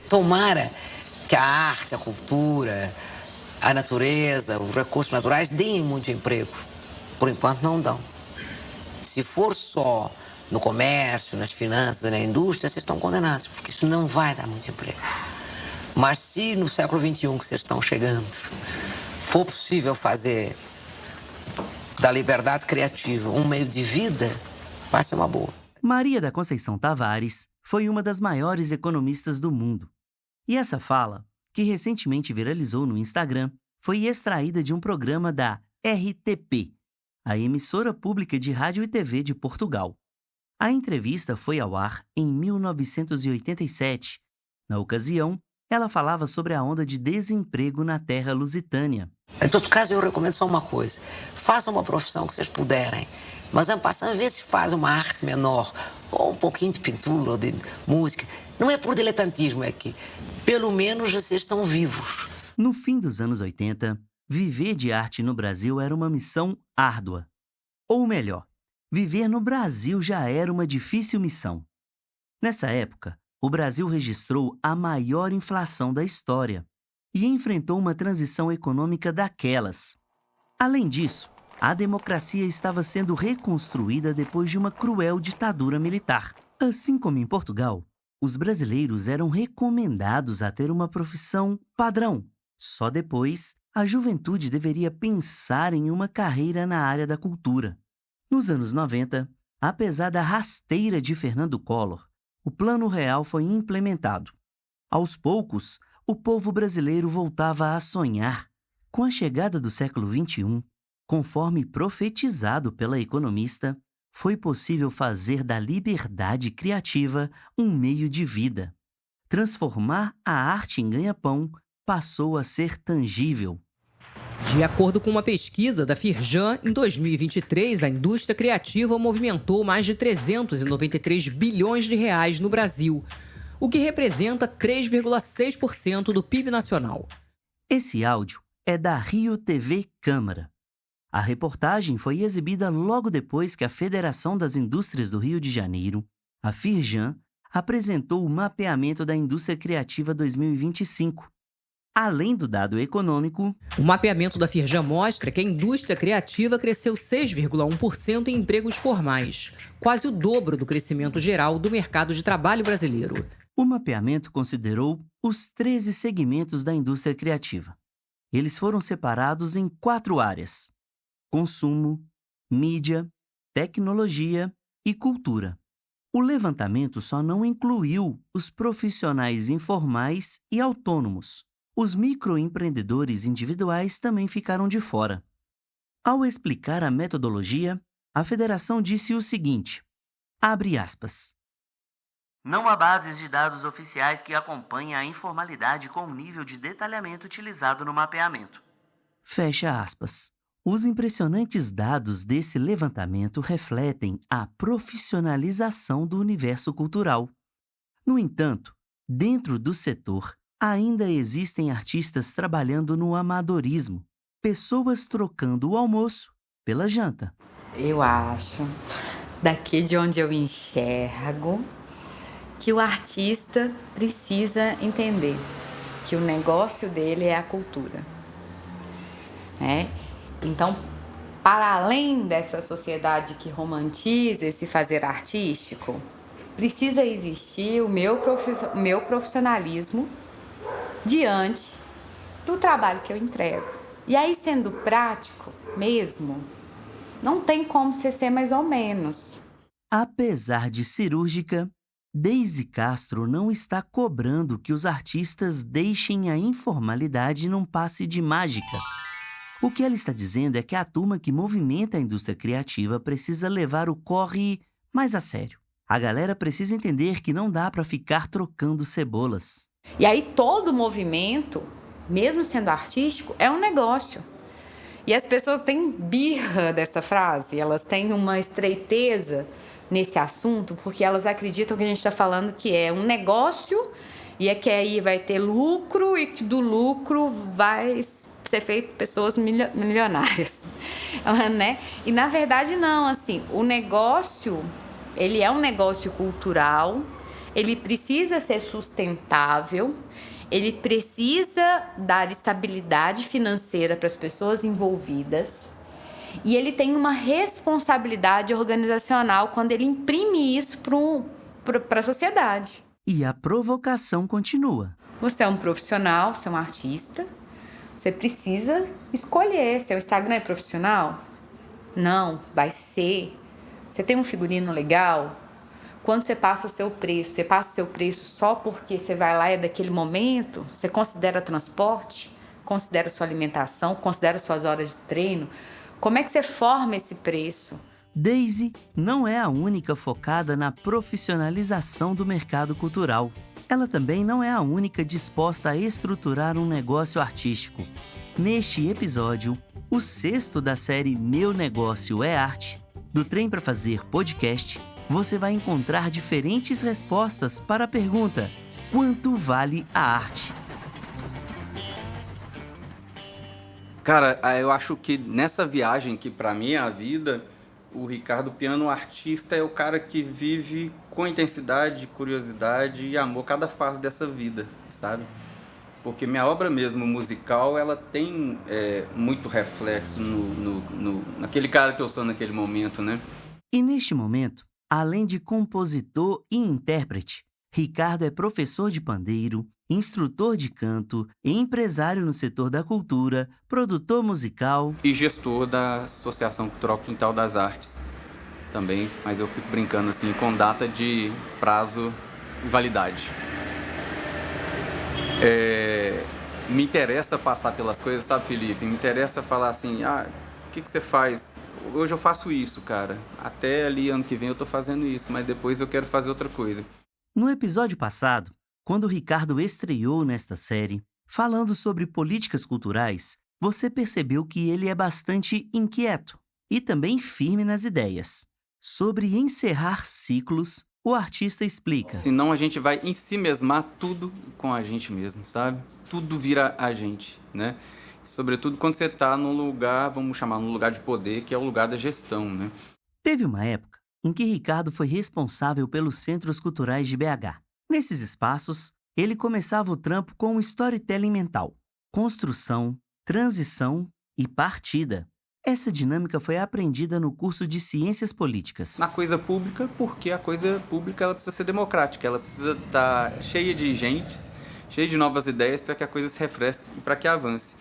Tomara que a arte, a cultura, a natureza, os recursos naturais deem muito emprego. Por enquanto não dão. Se for só no comércio, nas finanças, na indústria, vocês estão condenados, porque isso não vai dar muito emprego. Mas se no século XXI que vocês estão chegando, for possível fazer da liberdade criativa um meio de vida, vai ser uma boa. Maria da Conceição Tavares foi uma das maiores economistas do mundo. E essa fala, que recentemente viralizou no Instagram, foi extraída de um programa da RTP, a emissora pública de rádio e TV de Portugal. A entrevista foi ao ar em 1987. Na ocasião, ela falava sobre a onda de desemprego na terra lusitânia. Em todo caso, eu recomendo só uma coisa. Façam uma profissão que vocês puderem, mas em passando, vê se faz uma arte menor, ou um pouquinho de pintura, ou de música. Não é por diletantismo, é que pelo menos vocês estão vivos. No fim dos anos 80, viver de arte no Brasil era uma missão árdua. Ou melhor, viver no Brasil já era uma difícil missão. Nessa época, o Brasil registrou a maior inflação da história e enfrentou uma transição econômica daquelas. Além disso, a democracia estava sendo reconstruída depois de uma cruel ditadura militar. Assim como em Portugal, os brasileiros eram recomendados a ter uma profissão padrão. Só depois, a juventude deveria pensar em uma carreira na área da cultura. Nos anos 90, apesar da rasteira de Fernando Collor, o Plano Real foi implementado. Aos poucos, o povo brasileiro voltava a sonhar. Com a chegada do século XXI, conforme profetizado pela economista, foi possível fazer da liberdade criativa um meio de vida. Transformar a arte em ganha-pão passou a ser tangível. De acordo com uma pesquisa da Firjan, em 2023, a indústria criativa movimentou mais de 393 bilhões de reais no Brasil, o que representa 3,6% do PIB nacional. Esse áudio é da Rio TV Câmara. A reportagem foi exibida logo depois que a Federação das Indústrias do Rio de Janeiro, a Firjan, apresentou o mapeamento da indústria criativa 2025. Além do dado econômico, o mapeamento da Firjan mostra que a indústria criativa cresceu 6,1% em empregos formais, quase o dobro do crescimento geral do mercado de trabalho brasileiro. O mapeamento considerou os 13 segmentos da indústria criativa. Eles foram separados em 4 áreas: consumo, mídia, tecnologia e cultura. O levantamento só não incluiu os profissionais informais e autônomos. Os microempreendedores individuais também ficaram de fora. Ao explicar a metodologia, a federação disse o seguinte, abre aspas, não há bases de dados oficiais que acompanhem a informalidade com o nível de detalhamento utilizado no mapeamento. Fecha aspas. Os impressionantes dados desse levantamento refletem a profissionalização do universo cultural. No entanto, dentro do setor, ainda existem artistas trabalhando no amadorismo, pessoas trocando o almoço pela janta. Eu acho, daqui de onde eu enxergo, que o artista precisa entender que o negócio dele é a cultura, né? Então, para além dessa sociedade que romantiza esse fazer artístico, precisa existir o meu profissionalismo diante do trabalho que eu entrego. E aí, sendo prático mesmo, não tem como ser mais ou menos. Apesar de cirúrgica, Deise Castro não está cobrando que os artistas deixem a informalidade num passe de mágica. O que ela está dizendo é que a turma que movimenta a indústria criativa precisa levar o corre mais a sério. A galera precisa entender que não dá para ficar trocando cebolas. E aí todo movimento, mesmo sendo artístico, é um negócio. E as pessoas têm birra dessa frase, elas têm uma estreiteza nesse assunto, porque elas acreditam que a gente está falando que é um negócio e é que aí vai ter lucro e que do lucro vai ser feito pessoas milionárias, né? E na verdade não, assim, o negócio, ele é um negócio cultural, ele precisa ser sustentável, ele precisa dar estabilidade financeira para as pessoas envolvidas e ele tem uma responsabilidade organizacional quando ele imprime isso para a sociedade. E a provocação continua. Você é um profissional, você é um artista, você precisa escolher. Seu Instagram é profissional? Não, vai ser. Você tem um figurino legal? Quando você passa seu preço só porque você vai lá e é daquele momento? Você considera transporte? Considera sua alimentação? Considera suas horas de treino? Como é que você forma esse preço? Daisy não é a única focada na profissionalização do mercado cultural. Ela também não é a única disposta a estruturar um negócio artístico. Neste episódio, o 6º da série Meu Negócio é Arte, do Trem para Fazer podcast, você vai encontrar diferentes respostas para a pergunta: quanto vale a arte? Cara, eu acho que nessa viagem que pra mim é a vida, o Ricardo Piano, artista, é o cara que vive com intensidade, curiosidade e amor cada fase dessa vida, sabe? Porque minha obra mesmo musical, ela tem muito reflexo naquele cara que eu sou naquele momento, né? E neste momento, além de compositor e intérprete, Ricardo é professor de pandeiro, instrutor de canto, empresário no setor da cultura, produtor musical E gestor da Associação Cultural Quintal das Artes também, mas eu fico brincando assim com data de prazo e validade. Me interessa passar pelas coisas, sabe, Felipe? Me interessa falar assim, o que você faz? Hoje eu faço isso, cara. Até ali ano que vem eu tô fazendo isso, mas depois eu quero fazer outra coisa. No episódio passado, quando o Ricardo estreou nesta série, falando sobre políticas culturais, você percebeu que ele é bastante inquieto e também firme nas ideias. Sobre encerrar ciclos, o artista explica. Senão a gente vai em si mesmar tudo com a gente mesmo, sabe? Tudo vira a gente, né? Sobretudo quando você está num lugar, vamos chamar, num lugar de poder, que é o lugar da gestão, né? Teve uma época em que Ricardo foi responsável pelos centros culturais de BH. Nesses espaços, ele começava o trampo com um storytelling mental, construção, transição e partida. Essa dinâmica foi aprendida no curso de Ciências Políticas. Na coisa pública, porque a coisa pública ela precisa ser democrática, ela precisa estar cheia de gente, cheia de novas ideias para que a coisa se refresque e para que avance.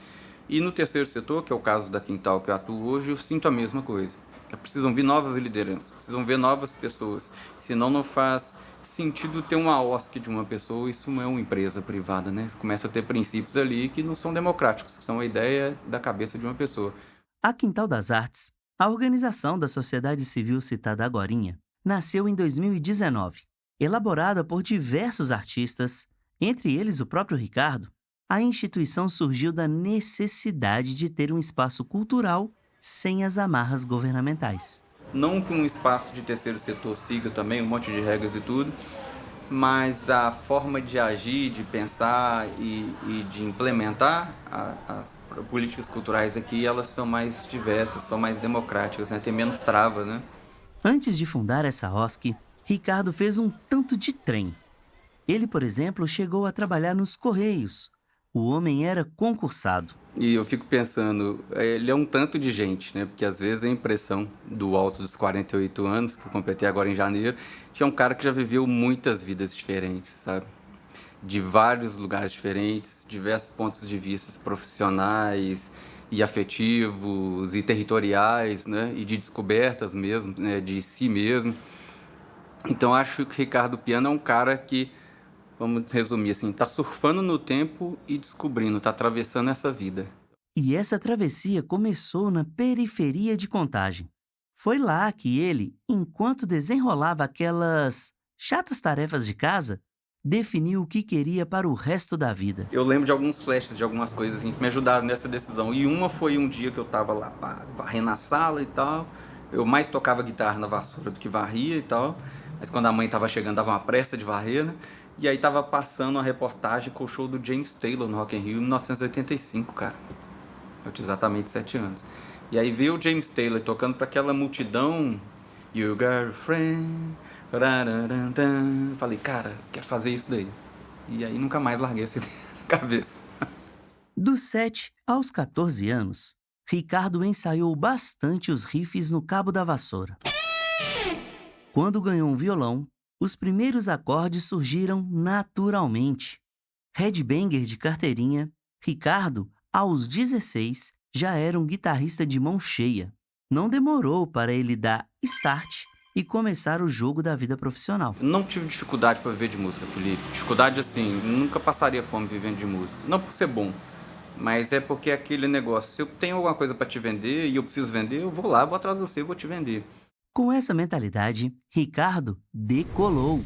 E no terceiro setor, que é o caso da Quintal que eu atuo hoje, eu sinto a mesma coisa. Precisam vir novas lideranças, precisam ver novas pessoas, senão não faz sentido ter uma OSC de uma pessoa, isso não é uma empresa privada, né? Você começa a ter princípios ali que não são democráticos, que são a ideia da cabeça de uma pessoa. A Quintal das Artes, a organização da sociedade civil citada agorinha, nasceu em 2019. Elaborada por diversos artistas, entre eles o próprio Ricardo, a instituição surgiu da necessidade de ter um espaço cultural sem as amarras governamentais. Não que um espaço de terceiro setor siga também um monte de regras e tudo, mas a forma de agir, de pensar e de implementar as políticas culturais aqui, elas são mais diversas, são mais democráticas, né? Tem menos trava, né? Antes de fundar essa OSC, Ricardo fez um tanto de trem. Ele, por exemplo, chegou a trabalhar nos Correios. O homem era concursado. E eu fico pensando, ele é um tanto de gente, né? Porque às vezes a impressão do alto dos 48 anos, que eu completei agora em janeiro, que é um cara que já viveu muitas vidas diferentes, sabe? De vários lugares diferentes, diversos pontos de vista profissionais e afetivos e territoriais, né? E de descobertas mesmo, né? De si mesmo. Então acho que o Ricardo Piano é um cara que, vamos resumir assim, tá surfando no tempo e descobrindo, tá atravessando essa vida. E essa travessia começou na periferia de Contagem. Foi lá que ele, enquanto desenrolava aquelas chatas tarefas de casa, definiu o que queria para o resto da vida. Eu lembro de alguns flashes, de algumas coisas assim, que me ajudaram nessa decisão. E uma foi um dia que eu tava lá varrendo a sala e tal. Eu mais tocava guitarra na vassoura do que varria e tal. Mas quando a mãe tava chegando, dava uma pressa de varrer, né? E aí tava passando uma reportagem com o show do James Taylor no Rock in Rio em 1985, cara. Eu tinha exatamente 7 anos. E aí veio o James Taylor tocando para aquela multidão. You got a friend Falei, cara, quero fazer isso daí. E aí nunca mais larguei essa ideia na cabeça. Dos 7 aos 14 anos, Ricardo ensaiou bastante os riffs no cabo da vassoura. Quando ganhou um violão, os primeiros acordes surgiram naturalmente. Headbanger de carteirinha, Ricardo, aos 16, já era um guitarrista de mão cheia. Não demorou para ele dar start e começar o jogo da vida profissional. Não tive dificuldade para viver de música, Felipe. Dificuldade assim, nunca passaria fome vivendo de música. Não por ser bom, mas é porque é aquele negócio, se eu tenho alguma coisa para te vender e eu preciso vender, eu vou lá, vou atrás de você e vou te vender. Com essa mentalidade, Ricardo decolou.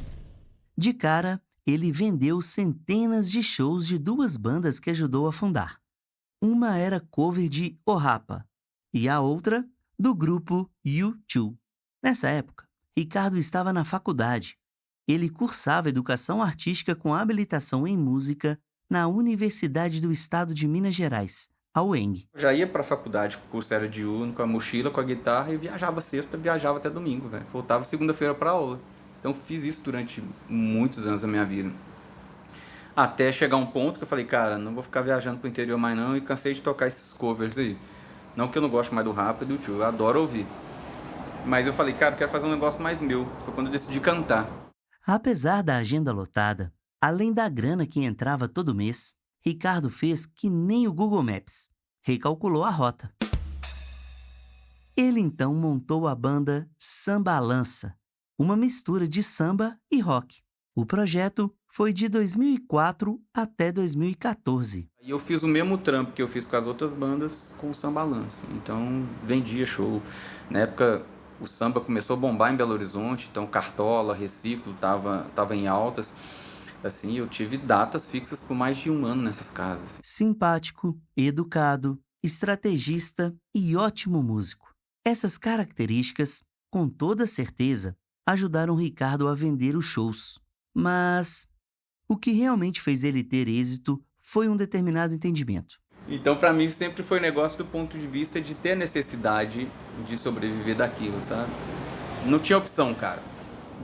De cara, ele vendeu centenas de shows de 2 bandas que ajudou a fundar. Uma era cover de O Rapa e a outra do grupo U2. Nessa época, Ricardo estava na faculdade. Ele cursava educação artística com habilitação em música na Universidade do Estado de Minas Gerais, a UENG. Já ia para a faculdade, o curso era diurno, com a mochila, com a guitarra, e viajava sexta, viajava até domingo, velho. Voltava segunda-feira para aula. Então fiz isso durante muitos anos da minha vida. Até chegar um ponto que eu falei, cara, não vou ficar viajando pro interior mais não, e cansei de tocar esses covers aí. Não que eu não gosto mais do rap e do tio, eu adoro ouvir. Mas eu falei, cara, eu quero fazer um negócio mais meu. Foi quando eu decidi cantar. Apesar da agenda lotada, além da grana que entrava todo mês, Ricardo fez que nem o Google Maps. Recalculou a rota. Ele então montou a banda Sambalança, uma mistura de samba e rock. O projeto foi de 2004 até 2014. E eu fiz o mesmo trampo que eu fiz com as outras bandas com o Sambalança. Então, vendia show. Na época, o samba começou a bombar em Belo Horizonte, então Cartola, Reciclo, tava em altas. Assim, eu tive datas fixas por mais de um ano nessas casas. Simpático, educado, estrategista e ótimo músico. Essas características, com toda certeza, ajudaram Ricardo a vender os shows. Mas o que realmente fez ele ter êxito foi um determinado entendimento. Então, pra mim, sempre foi negócio do ponto de vista de ter necessidade de sobreviver daquilo, sabe? Não tinha opção, cara,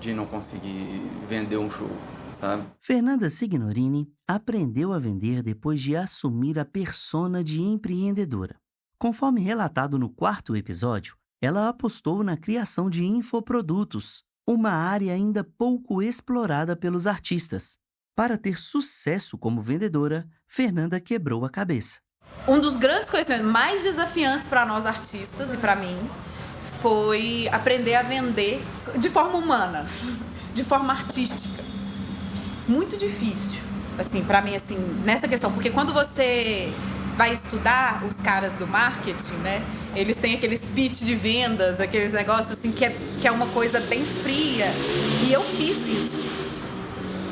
de não conseguir vender um show, sabe? Fernanda Signorini aprendeu a vender depois de assumir a persona de empreendedora. Conforme relatado no 4º episódio, ela apostou na criação de infoprodutos, uma área ainda pouco explorada pelos artistas. Para ter sucesso como vendedora, Fernanda quebrou a cabeça. Um dos grandes conhecimentos mais desafiantes para nós artistas e para mim foi aprender a vender de forma humana, de forma artística. Muito difícil, assim, para mim, assim, nessa questão, porque quando você vai estudar os caras do marketing, né, eles têm aqueles pitch de vendas, aqueles negócios assim que é uma coisa bem fria, e eu fiz isso.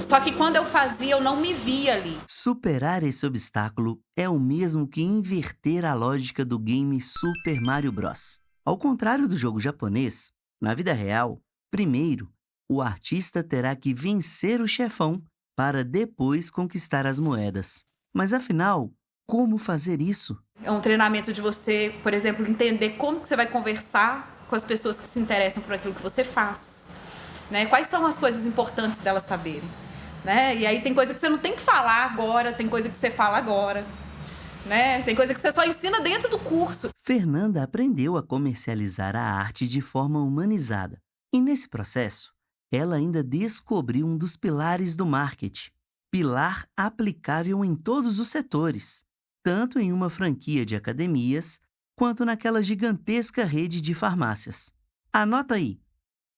Só que quando eu fazia, eu não me via ali. Superar esse obstáculo é o mesmo que inverter a lógica do game Super Mario Bros. Ao contrário do jogo japonês, na vida real, primeiro, o artista terá que vencer o chefão para depois conquistar as moedas. Mas afinal, como fazer isso? É um treinamento de você, por exemplo, entender como que você vai conversar com as pessoas que se interessam por aquilo que você faz, né? Quais são as coisas importantes delas saberem, né? E aí tem coisa que você não tem que falar agora, tem coisa que você fala agora, né? Tem coisa que você só ensina dentro do curso. Fernanda aprendeu a comercializar a arte de forma humanizada. E nesse processo, ela ainda descobriu um dos pilares do marketing, pilar aplicável em todos os setores, tanto em uma franquia de academias, quanto naquela gigantesca rede de farmácias. Anota aí.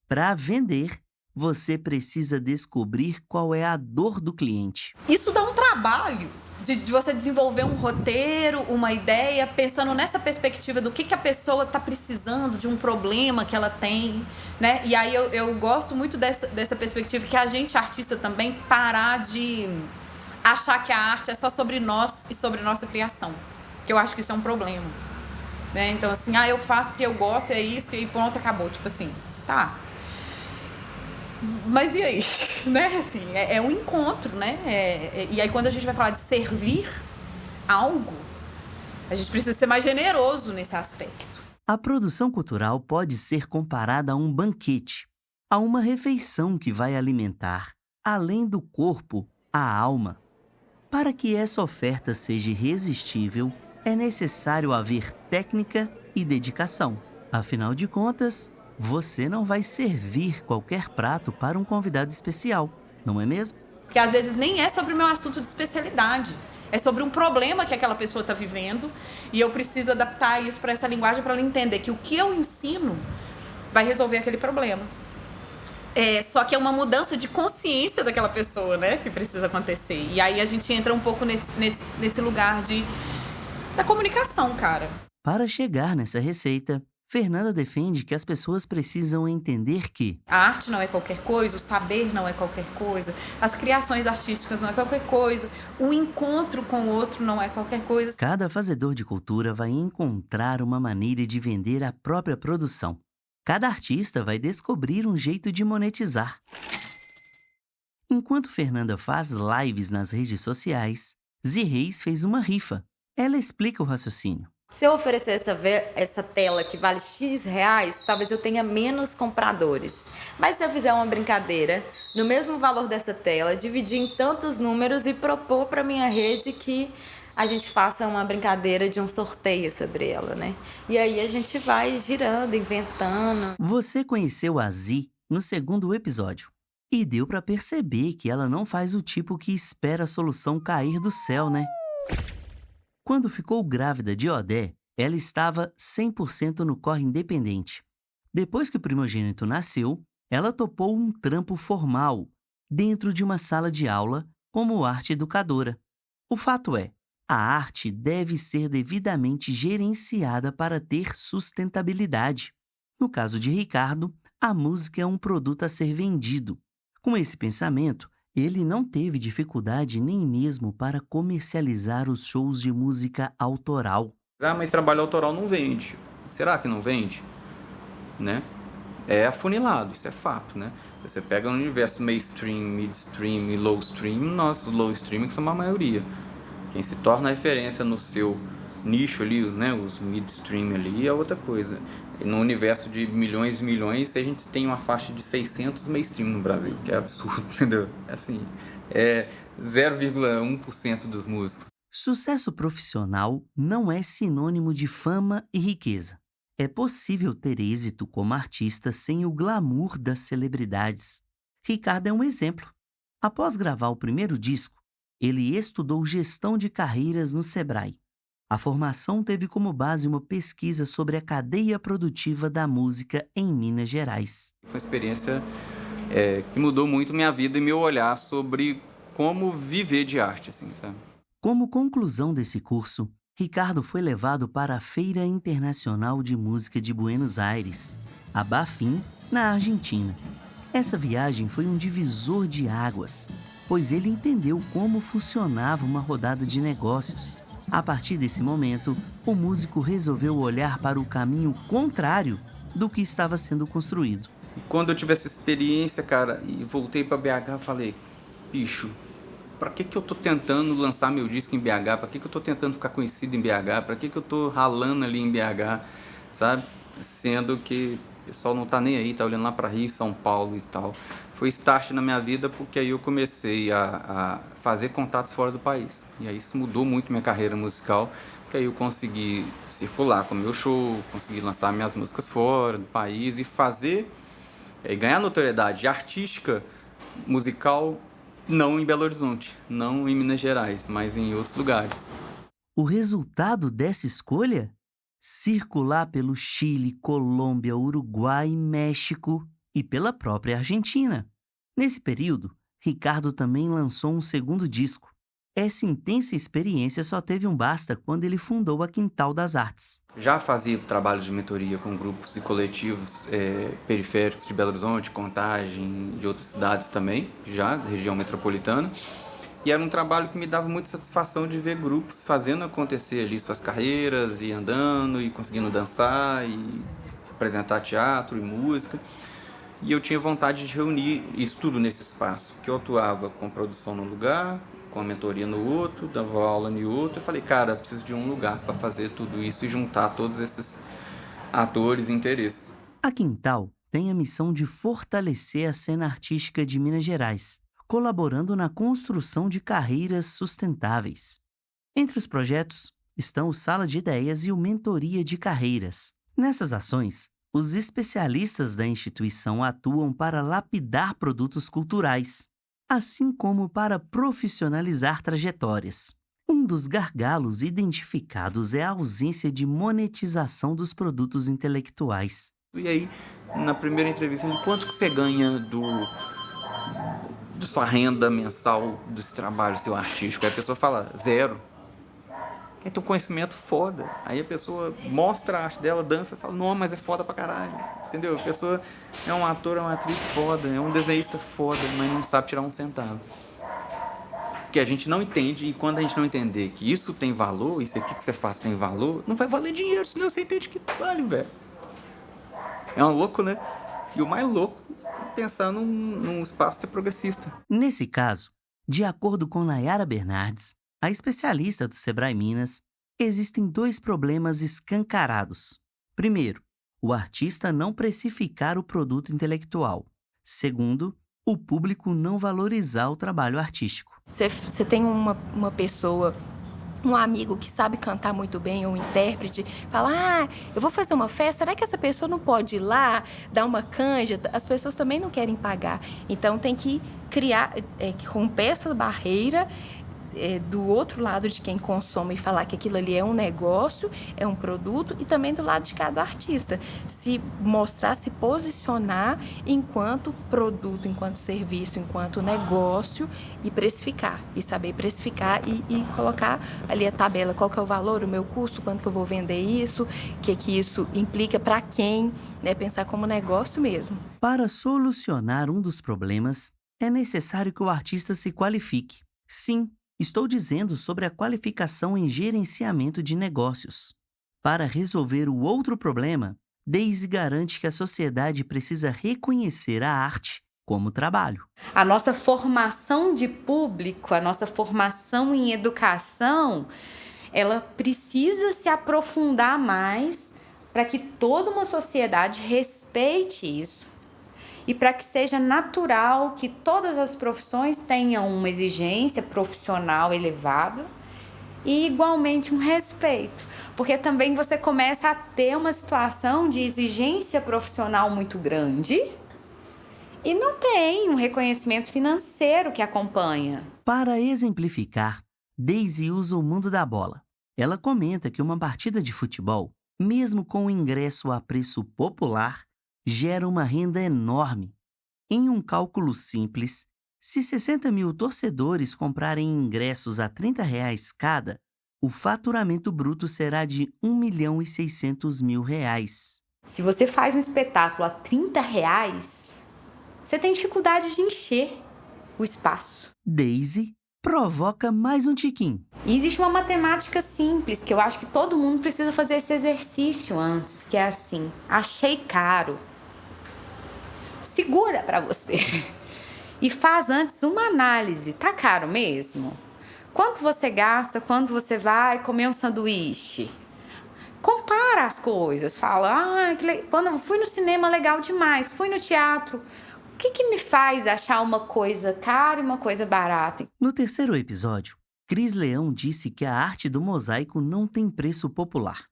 Para vender, você precisa descobrir qual é a dor do cliente. Isso dá um trabalho de você desenvolver um roteiro, uma ideia, pensando nessa perspectiva do que a pessoa está precisando, de um problema que ela tem, né? E aí eu gosto muito dessa perspectiva que a gente, artista, também parar de achar que a arte é só sobre nós e sobre nossa criação. Que eu acho que isso é um problema, né? Então, assim, eu faço porque eu gosto, é isso, e pronto, acabou. Tipo assim, tá. Mas e aí? Né? Assim, é um encontro, né? E aí quando a gente vai falar de servir algo, a gente precisa ser mais generoso nesse aspecto. A produção cultural pode ser comparada a um banquete. Há uma refeição que vai alimentar, além do corpo, a alma. Para que essa oferta seja irresistível, é necessário haver técnica e dedicação. Afinal de contas, você não vai servir qualquer prato para um convidado especial, não é mesmo? Que às vezes nem é sobre o meu assunto de especialidade. É sobre um problema que aquela pessoa está vivendo e eu preciso adaptar isso para essa linguagem para ela entender que o que eu ensino vai resolver aquele problema. Só que é uma mudança de consciência daquela pessoa, né, que precisa acontecer. E aí a gente entra um pouco nesse lugar da comunicação, cara. Para chegar nessa receita, Fernanda defende que as pessoas precisam entender que A arte não é qualquer coisa, o saber não é qualquer coisa, as criações artísticas não é qualquer coisa, o encontro com o outro não é qualquer coisa. cada fazedor de cultura vai encontrar uma maneira de vender a própria produção. Cada artista vai descobrir um jeito de monetizar. Enquanto Fernanda faz lives nas redes sociais, Zi Reis fez uma rifa. Ela explica o raciocínio. Se eu oferecer essa tela que vale X reais, talvez eu tenha menos compradores. Mas se eu fizer uma brincadeira, no mesmo valor dessa tela, dividir em tantos números e propor para minha rede que a gente faça uma brincadeira de um sorteio sobre ela, né? E aí a gente vai girando, inventando. Você conheceu a Zi no segundo episódio e deu para perceber que ela não faz o tipo que espera a solução cair do céu, né? Quando ficou grávida de Odé, ela estava 100% no corre independente. Depois que o primogênito nasceu, ela topou um trampo formal, dentro de uma sala de aula, como arte educadora. O fato é, a arte deve ser devidamente gerenciada para ter sustentabilidade. No caso de Ricardo, a música é um produto a ser vendido. Com esse pensamento, ele não teve dificuldade nem mesmo para comercializar os shows de música autoral. Mas trabalho autoral não vende. Será que não vende? Né? É afunilado, isso é fato, né? Você pega o universo mainstream, midstream e lowstream, nós, os lowstream, que são a maioria. Quem se torna referência no seu nicho ali, né, os midstream ali, é outra coisa. E no universo de milhões e milhões, a gente tem uma faixa de 600 mainstream no Brasil, que é absurdo, entendeu? É 0,1% dos músicos. Sucesso profissional não é sinônimo de fama e riqueza. É possível ter êxito como artista sem o glamour das celebridades. Ricardo é um exemplo. Após gravar o primeiro disco, ele estudou gestão de carreiras no Sebrae. A formação teve como base uma pesquisa sobre a cadeia produtiva da música em Minas Gerais. Foi uma experiência que mudou muito minha vida e meu olhar sobre como viver de arte, assim, sabe? Como conclusão desse curso, Ricardo foi levado para a Feira Internacional de Música de Buenos Aires, a Bafim, na Argentina. Essa viagem foi um divisor de águas, pois ele entendeu como funcionava uma rodada de negócios. A partir desse momento, o músico resolveu olhar para o caminho contrário do que estava sendo construído. E quando eu tive essa experiência, cara, e voltei para BH, eu falei, bicho, pra que eu tô tentando lançar meu disco em BH? Pra que eu tô tentando ficar conhecido em BH? Pra que eu tô ralando ali em BH, sabe? Sendo que o pessoal não tá nem aí, tá olhando lá pra Rio, São Paulo e tal. Foi start na minha vida porque aí eu comecei a fazer contatos fora do país. E aí isso mudou muito minha carreira musical, porque aí eu consegui circular com o meu show, consegui lançar minhas músicas fora do país e fazer, ganhar notoriedade artística, musical, não em Belo Horizonte, não em Minas Gerais, mas em outros lugares. O resultado dessa escolha? Circular pelo Chile, Colômbia, Uruguai, México e pela própria Argentina. Nesse período, Ricardo também lançou um segundo disco. Essa intensa experiência só teve um basta quando ele fundou a Quintal das Artes. Já fazia trabalho de mentoria com grupos e coletivos periféricos de Belo Horizonte, Contagem, de outras cidades também, já da região metropolitana. E era um trabalho que me dava muita satisfação de ver grupos fazendo acontecer ali suas carreiras, e andando, e conseguindo dançar, e apresentar teatro e música. E eu tinha vontade de reunir isso tudo nesse espaço, que eu atuava com produção num lugar, com a mentoria no outro, dava aula no outro. Eu falei, cara, eu preciso de um lugar para fazer tudo isso e juntar todos esses atores e interesses. A Quintal tem a missão de fortalecer a cena artística de Minas Gerais, colaborando na construção de carreiras sustentáveis. Entre os projetos estão o Sala de Ideias e o Mentoria de Carreiras. Nessas ações, os especialistas da instituição atuam para lapidar produtos culturais, assim como para profissionalizar trajetórias. Um dos gargalos identificados é a ausência de monetização dos produtos intelectuais. E aí, na primeira entrevista, quanto que você ganha da sua renda mensal desse trabalho seu artístico? Aí a pessoa fala, 0. Aí tem um conhecimento foda. Aí a pessoa mostra a arte dela, dança, fala, não, mas é foda pra caralho. Entendeu? A pessoa é um ator, é uma atriz foda, é um desenhista foda, mas não sabe tirar um centavo. Que a gente não entende, e quando a gente não entender que isso tem valor, isso aqui que você faz tem valor, não vai valer dinheiro, senão você entende que vale, velho. É um louco, né? E o mais louco é pensar num espaço que é progressista. Nesse caso, de acordo com Nayara Bernardes, a especialista do Sebrae Minas, existem 2 problemas escancarados. Primeiro, o artista não precificar o produto intelectual. Segundo, o público não valorizar o trabalho artístico. Você tem uma pessoa, um amigo que sabe cantar muito bem, ou um intérprete, fala, eu vou fazer uma festa, será que essa pessoa não pode ir lá, dar uma canja? As pessoas também não querem pagar. Então tem que criar, romper essa barreira do outro lado de quem consome e falar que aquilo ali é um negócio, é um produto, e também do lado de cada artista. Se mostrar, se posicionar enquanto produto, enquanto serviço, enquanto negócio, e precificar, e saber precificar e colocar ali a tabela, qual que é o valor, o meu custo, quanto que eu vou vender isso, o que isso implica para quem, né? Pensar como negócio mesmo. Para solucionar um dos problemas, é necessário que o artista se qualifique. Sim, estou dizendo sobre a qualificação em gerenciamento de negócios. Para resolver o outro problema, Daisy garante que a sociedade precisa reconhecer a arte como trabalho. A nossa formação de público, a nossa formação em educação, ela precisa se aprofundar mais para que toda uma sociedade respeite isso. E para que seja natural que todas as profissões tenham uma exigência profissional elevada e igualmente um respeito. Porque também você começa a ter uma situação de exigência profissional muito grande e não tem um reconhecimento financeiro que acompanha. Para exemplificar, Daisy usa o mundo da bola. Ela comenta que uma partida de futebol, mesmo com o ingresso a preço popular, gera uma renda enorme. Em um cálculo simples, se 60 mil torcedores comprarem ingressos a R$30 cada, o faturamento bruto será de R$1.600.000. Se você faz um espetáculo a R$30, você tem dificuldade de encher o espaço. Daisy provoca mais um tiquinho. E existe uma matemática simples, que eu acho que todo mundo precisa fazer esse exercício antes, que é assim, achei caro. Segura para você e faz antes uma análise. Tá caro mesmo? Quanto você gasta quando você vai comer um sanduíche? Compara as coisas. Fala, quando eu fui no cinema, legal demais. Fui no teatro. O que me faz achar uma coisa cara e uma coisa barata? No terceiro episódio, Cris Leão disse que a arte do mosaico não tem preço popular.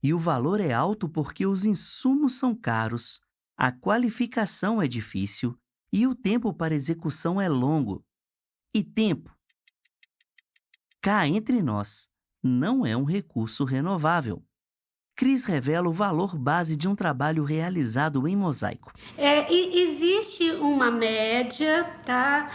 E o valor é alto porque os insumos são caros, a qualificação é difícil e o tempo para execução é longo. E tempo, cá entre nós, não é um recurso renovável. Cris revela o valor base de um trabalho realizado em mosaico. Existe uma média, tá,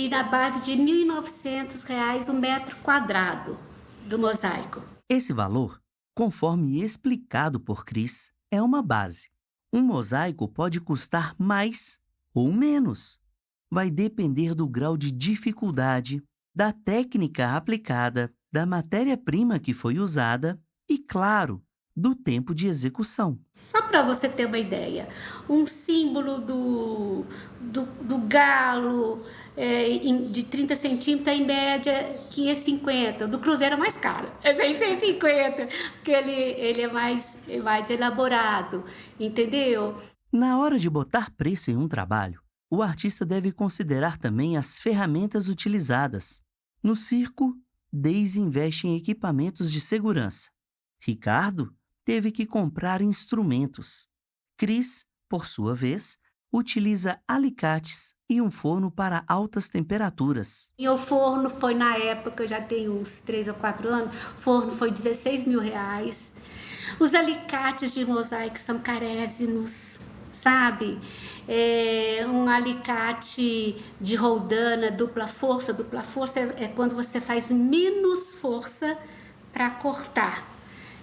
na base de R$ 1.900 um metro quadrado do mosaico. Esse valor, conforme explicado por Cris, é uma base. Um mosaico pode custar mais ou menos. Vai depender do grau de dificuldade, da técnica aplicada, da matéria-prima que foi usada e, claro, do tempo de execução. Só para você ter uma ideia, um símbolo do galo de 30 centímetros, em média, 550. Do cruzeiro é mais caro, é 650, porque ele é mais elaborado, entendeu? Na hora de botar preço em um trabalho, o artista deve considerar também as ferramentas utilizadas. No circo, Daisy investe em equipamentos de segurança. Ricardo teve que comprar instrumentos. Cris, por sua vez, utiliza alicates e um forno para altas temperaturas. E o forno foi, na época, já tem uns 3 ou 4 anos, o forno foi R$16.000. Os alicates de mosaico são carésimos, sabe? Um alicate de roldana dupla força é quando você faz menos força para cortar.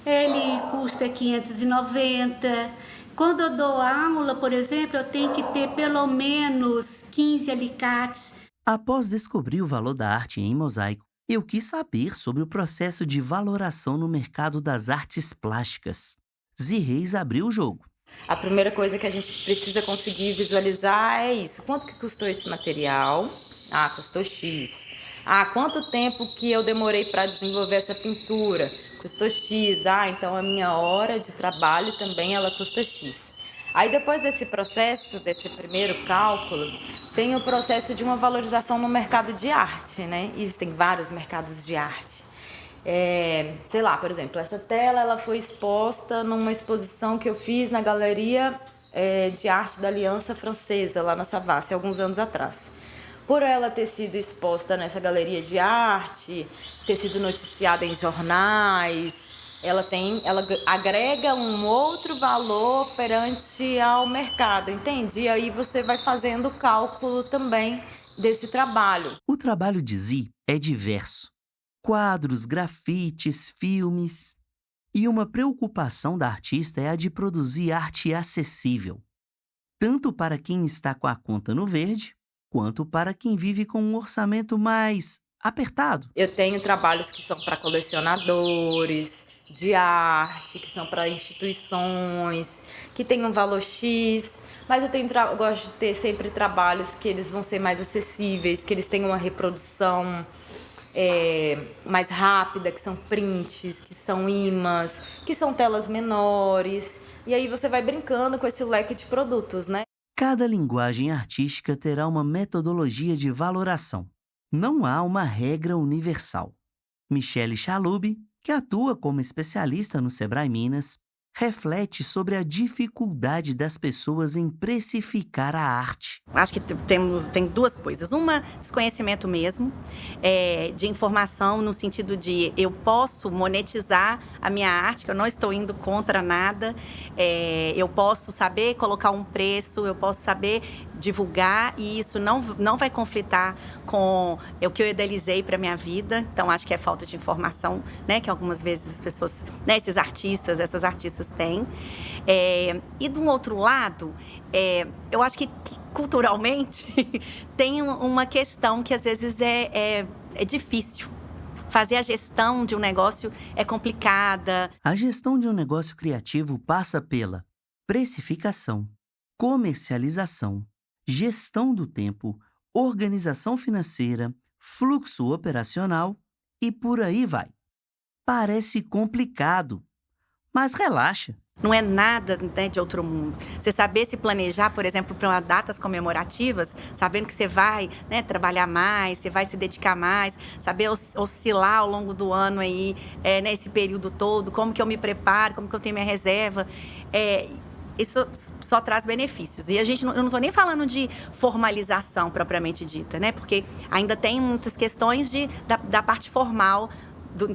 Ele custa R$590. Quando eu dou aula, por exemplo, eu tenho que ter pelo menos 15 alicates. Após descobrir o valor da arte em mosaico, eu quis saber sobre o processo de valoração no mercado das artes plásticas. Zé Reis abriu o jogo. A primeira coisa que a gente precisa conseguir visualizar é isso. Quanto que custou esse material? Ah, custou X. Ah, quanto tempo que eu demorei para desenvolver essa pintura? Custou X. Ah, então a minha hora de trabalho também ela custa X. Aí depois desse processo, desse primeiro cálculo, tem o processo de uma valorização no mercado de arte, né? Existem vários mercados de arte. Sei lá, por exemplo, essa tela ela foi exposta numa exposição que eu fiz na Galeria de Arte da Aliança Francesa, lá na Savassi, alguns anos atrás. Por ela ter sido exposta nessa galeria de arte, ter sido noticiada em jornais, ela agrega um outro valor perante ao mercado, entende? E aí você vai fazendo o cálculo também desse trabalho. O trabalho de Zé é diverso. Quadros, grafites, filmes. E uma preocupação da artista é a de produzir arte acessível, tanto para quem está com a conta no verde, quanto para quem vive com um orçamento mais apertado. Eu tenho trabalhos que são para colecionadores de arte, que são para instituições, que têm um valor X, mas eu gosto de ter sempre trabalhos que eles vão ser mais acessíveis, que eles tenham uma reprodução mais rápida, que são prints, que são imãs, que são telas menores. E aí você vai brincando com esse leque de produtos, né? Cada linguagem artística terá uma metodologia de valoração. Não há uma regra universal. Michele Chalub, que atua como especialista no Sebrae Minas, reflete sobre a dificuldade das pessoas em precificar a arte. Acho que tem duas coisas. Uma, desconhecimento mesmo, de informação no sentido de eu posso monetizar a minha arte, que eu não estou indo contra nada, eu posso saber colocar um preço, eu posso saber divulgar e isso não vai conflitar com o que eu idealizei para a minha vida. Então, acho que é falta de informação, né, que algumas vezes as pessoas, né, essas artistas têm. E, de um outro lado, eu acho que culturalmente tem uma questão que, às vezes, é difícil. Fazer a gestão de um negócio é complicada. A gestão de um negócio criativo passa pela precificação, comercialização, gestão do tempo, organização financeira, fluxo operacional e por aí vai. Parece complicado, mas relaxa. Não é nada, né, de outro mundo. Você saber se planejar, por exemplo, para datas comemorativas, sabendo que você vai, né, trabalhar mais, você vai se dedicar mais, saber oscilar ao longo do ano aí, nesse período todo, como que eu me preparo, como que eu tenho minha reserva. Isso só traz benefícios. E eu não estou nem falando de formalização propriamente dita, né? Porque ainda tem muitas questões da parte formal,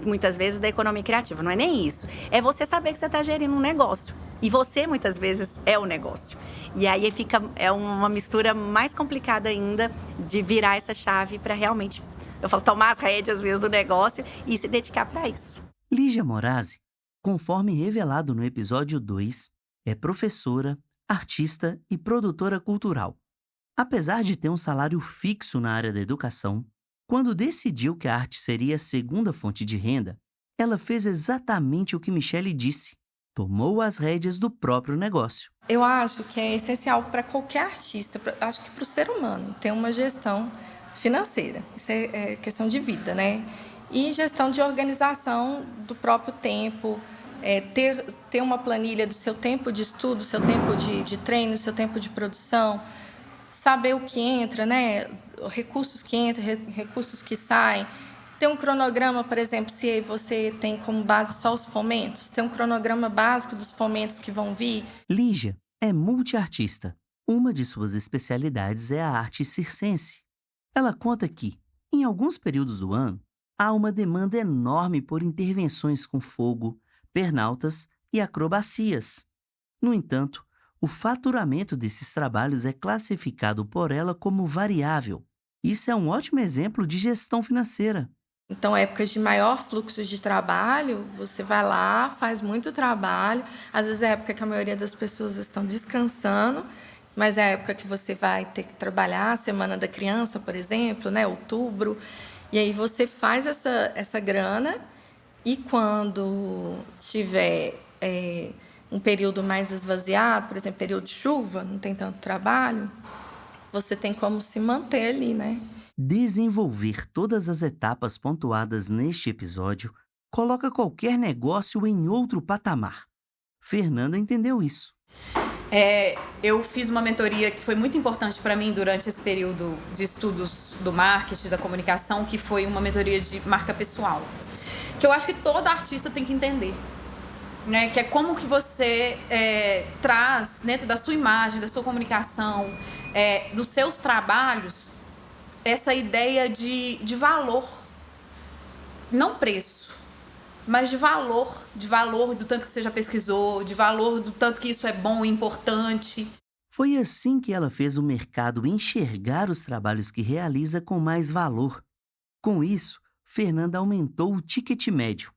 muitas vezes, da economia criativa. Não é nem isso. É você saber que você está gerindo um negócio. E você, muitas vezes, é o negócio. E aí é uma mistura mais complicada ainda de virar essa chave para realmente, eu falo, tomar as rédeas mesmo do negócio e se dedicar para isso. Lígia Morazzi, conforme revelado no episódio 2, é professora, artista e produtora cultural. Apesar de ter um salário fixo na área da educação, quando decidiu que a arte seria a segunda fonte de renda, ela fez exatamente o que Michele disse. Tomou as rédeas do próprio negócio. Eu acho que é essencial para qualquer artista, acho que para o ser humano, ter uma gestão financeira. Isso é questão de vida, né? E gestão de organização do próprio tempo, ter uma planilha do seu tempo de estudo, seu tempo de treino, seu tempo de produção, saber o que entra, né? Recursos que entram, recursos que saem. Ter um cronograma, por exemplo, se você tem como base só os fomentos, ter um cronograma básico dos fomentos que vão vir. Lígia é multiartista. Uma de suas especialidades é a arte circense. Ela conta que, em alguns períodos do ano, há uma demanda enorme por intervenções com fogo, pernaltas e acrobacias. No entanto, o faturamento desses trabalhos é classificado por ela como variável. Isso é um ótimo exemplo de gestão financeira. Então, épocas de maior fluxo de trabalho, você vai lá, faz muito trabalho. Às vezes é a época que a maioria das pessoas estão descansando, mas é a época que você vai ter que trabalhar, a Semana da Criança, por exemplo, né? Outubro. E aí você faz essa grana e quando tiver um período mais esvaziado, por exemplo, período de chuva, não tem tanto trabalho, você tem como se manter ali, né? Desenvolver todas as etapas pontuadas neste episódio coloca qualquer negócio em outro patamar. Fernanda entendeu isso. Eu fiz uma mentoria que foi muito importante para mim durante esse período de estudos do marketing, da comunicação, que foi uma mentoria de marca pessoal. Que eu acho que toda artista tem que entender. Né? Que é como que você traz dentro da sua imagem, da sua comunicação, dos seus trabalhos, essa ideia de valor, não preço, mas de valor do tanto que você já pesquisou, de valor do tanto que isso é bom e importante. Foi assim que ela fez o mercado enxergar os trabalhos que realiza com mais valor. Com isso, Fernanda aumentou o ticket médio.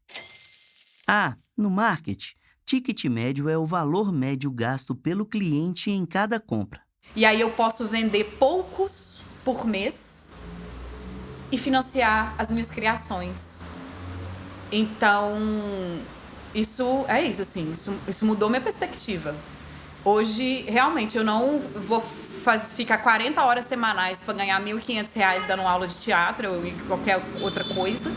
No marketing, ticket médio é o valor médio gasto pelo cliente em cada compra. E aí eu posso vender poucos por mês e financiar as minhas criações. Então, isso mudou minha perspectiva. Hoje, realmente, eu não vou ficar 40 horas semanais para ganhar R$ 1.500 dando aula de teatro ou qualquer outra coisa.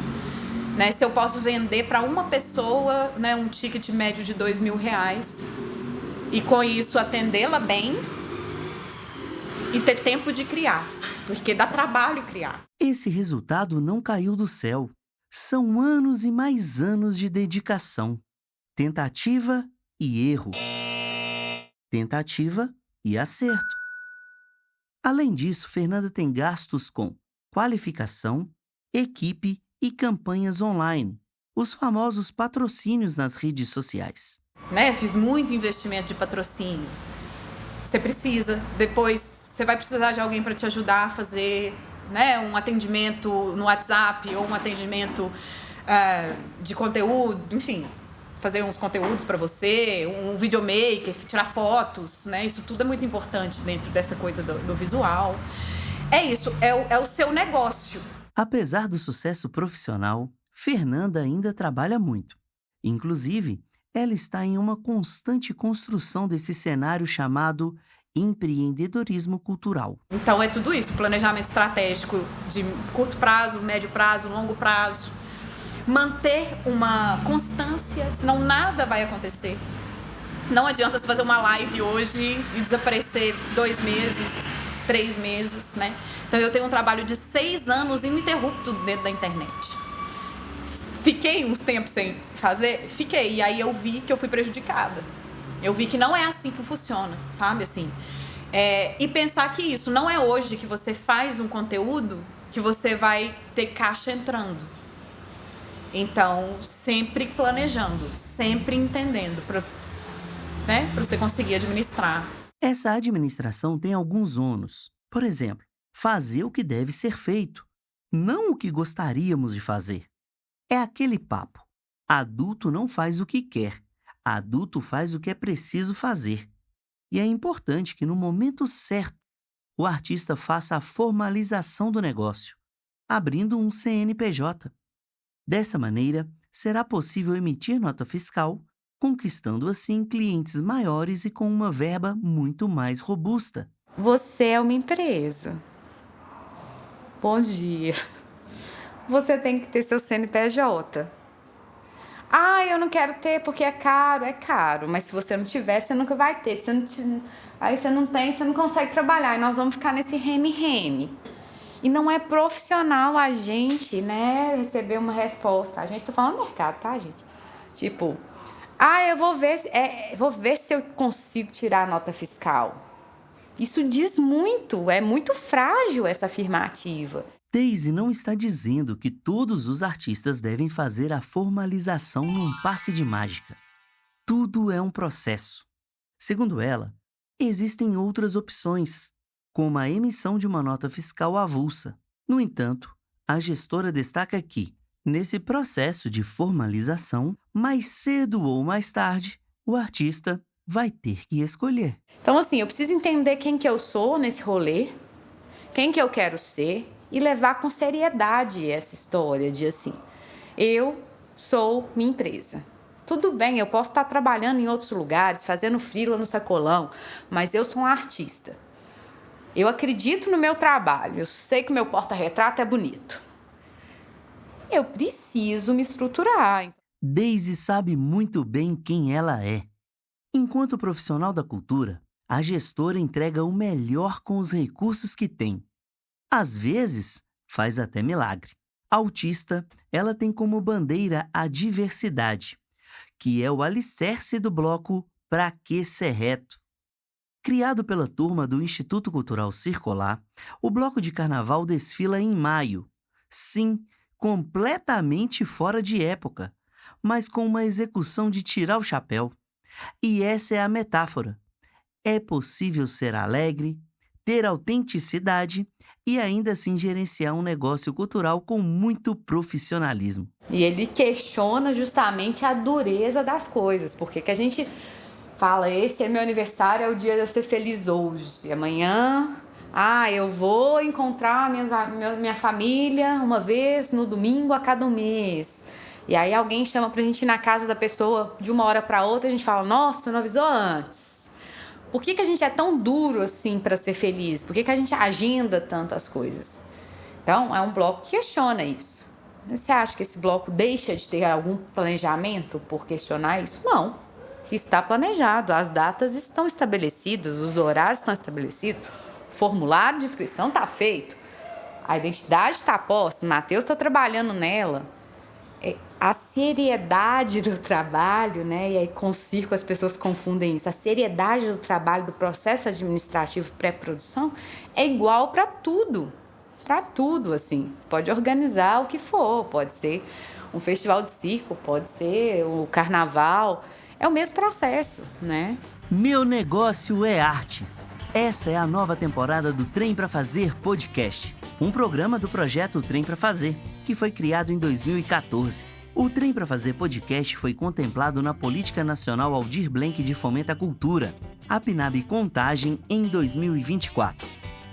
Né? Se eu posso vender para uma pessoa, né, um ticket médio de R$2.000 e com isso atendê-la bem e ter tempo de criar, porque dá trabalho criar. Esse resultado não caiu do céu. São anos e mais anos de dedicação. Tentativa e erro. Tentativa e acerto. Além disso, Fernanda tem gastos com qualificação, equipe e campanhas online, os famosos patrocínios nas redes sociais. Fiz muito investimento de patrocínio. Você precisa, depois você vai precisar de alguém para te ajudar a fazer, né, um atendimento no WhatsApp ou um atendimento de conteúdo, enfim, fazer uns conteúdos para você, um videomaker, tirar fotos, né? Isso tudo é muito importante dentro dessa coisa do visual. É isso, é o seu negócio. Apesar do sucesso profissional, Fernanda ainda trabalha muito. Inclusive, ela está em uma constante construção desse cenário chamado empreendedorismo cultural. Então é tudo isso, planejamento estratégico de curto prazo, médio prazo, longo prazo. Manter uma constância, senão nada vai acontecer. Não adianta você fazer uma live hoje e desaparecer 2 meses, 3 meses, né? Então eu tenho um trabalho de 6 anos ininterrupto dentro da internet. Fiquei uns tempos sem fazer? Fiquei. E aí eu vi que eu fui prejudicada. Eu vi que não é assim que funciona, sabe? Assim, e pensar que isso não é hoje que você faz um conteúdo que você vai ter caixa entrando. Então, sempre planejando, sempre entendendo para você conseguir administrar. Essa administração tem alguns ônus. Por exemplo, fazer o que deve ser feito, não o que gostaríamos de fazer. É aquele papo. Adulto não faz o que quer. Adulto faz o que é preciso fazer. E é importante que, no momento certo, o artista faça a formalização do negócio, abrindo um CNPJ. Dessa maneira, será possível emitir nota fiscal, conquistando assim clientes maiores e com uma verba muito mais robusta. Você é uma empresa. Bom dia. Você tem que ter seu CNPJ. Ah, eu não quero ter porque é caro. É caro, mas se você não tiver, você nunca vai ter. Aí você não tem, você não consegue trabalhar. E nós vamos ficar nesse reme-reme. E não é profissional a gente, né, receber uma resposta. A gente tá falando mercado, tá, gente? Tipo, eu vou ver se eu consigo tirar a nota fiscal. Isso diz muito, é muito frágil essa afirmativa. Daisy não está dizendo que todos os artistas devem fazer a formalização num passe de mágica. Tudo é um processo. Segundo ela, existem outras opções, como a emissão de uma nota fiscal avulsa. No entanto, a gestora destaca que, nesse processo de formalização, mais cedo ou mais tarde, o artista vai ter que escolher. Então, assim, eu preciso entender quem que eu sou nesse rolê, quem que eu quero ser, e levar com seriedade essa história de assim, eu sou minha empresa. Tudo bem, eu posso estar trabalhando em outros lugares, fazendo freela no sacolão, mas eu sou um artista. Eu acredito no meu trabalho, eu sei que o meu porta-retrato é bonito. Eu preciso me estruturar. Daisy sabe muito bem quem ela é. Enquanto profissional da cultura, a gestora entrega o melhor com os recursos que tem. Às vezes, faz até milagre. Autista, ela tem como bandeira a diversidade, que é o alicerce do bloco Pra Que Ser Reto. Criado pela turma do Instituto Cultural Circular, o bloco de carnaval desfila em maio. Sim, completamente fora de época, mas com uma execução de tirar o chapéu. E essa é a metáfora. É possível ser alegre, ter autenticidade e ainda assim gerenciar um negócio cultural com muito profissionalismo. E ele questiona justamente a dureza das coisas. Porque que a gente fala, esse é meu aniversário, é o dia de eu ser feliz hoje. E amanhã, eu vou encontrar minha família uma vez no domingo a cada mês. E aí alguém chama pra gente ir na casa da pessoa de uma hora pra outra e a gente fala, nossa, não avisou antes. Por que a gente é tão duro assim para ser feliz? Por que a gente agenda tanto as coisas? Então, é um bloco que questiona isso. Você acha que esse bloco deixa de ter algum planejamento por questionar isso? Não. Está planejado, as datas estão estabelecidas, os horários estão estabelecidos, o formulário de inscrição está feito, a identidade está posta, o Matheus está trabalhando nela. A seriedade do trabalho, né? E aí com o circo as pessoas confundem isso. A seriedade do trabalho, do processo administrativo pré-produção é igual para tudo. Para tudo, assim. Pode organizar o que for, pode ser um festival de circo, pode ser o carnaval. É o mesmo processo, né? Meu negócio é arte. Essa é a nova temporada do Trem Pra Fazer podcast, um programa do projeto Trem Pra Fazer, que foi criado em 2014. O Trem Pra Fazer podcast foi contemplado na Política Nacional Aldir Blanc de Fomento à Cultura, a PNAB Contagem, em 2024.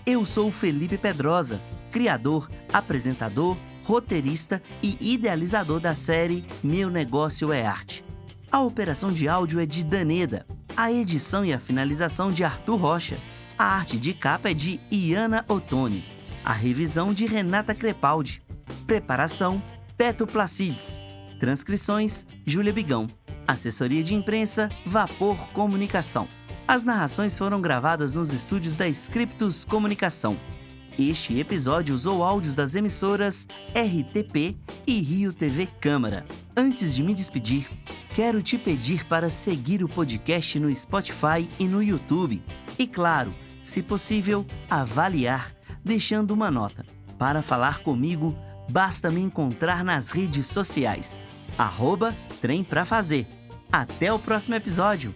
Eu sou o Felipe Pedrosa, criador, apresentador, roteirista e idealizador da série Meu Negócio é Arte. A operação de áudio é de Daneda, a edição e a finalização de Arthur Rocha, a arte de capa é de Iana Ottoni, a revisão de Renata Crepaldi, preparação Beto Placides, transcrições Júlia Bigão, assessoria de imprensa Vapor Comunicação. As narrações foram gravadas nos estúdios da Scriptus Comunicação. Este episódio usou áudios das emissoras RTP e Rio TV Câmara. Antes de me despedir, quero te pedir para seguir o podcast no Spotify e no YouTube. E claro, se possível, avaliar, deixando uma nota. Para falar comigo, basta me encontrar nas redes sociais. @Trem Pra Fazer. Até o próximo episódio!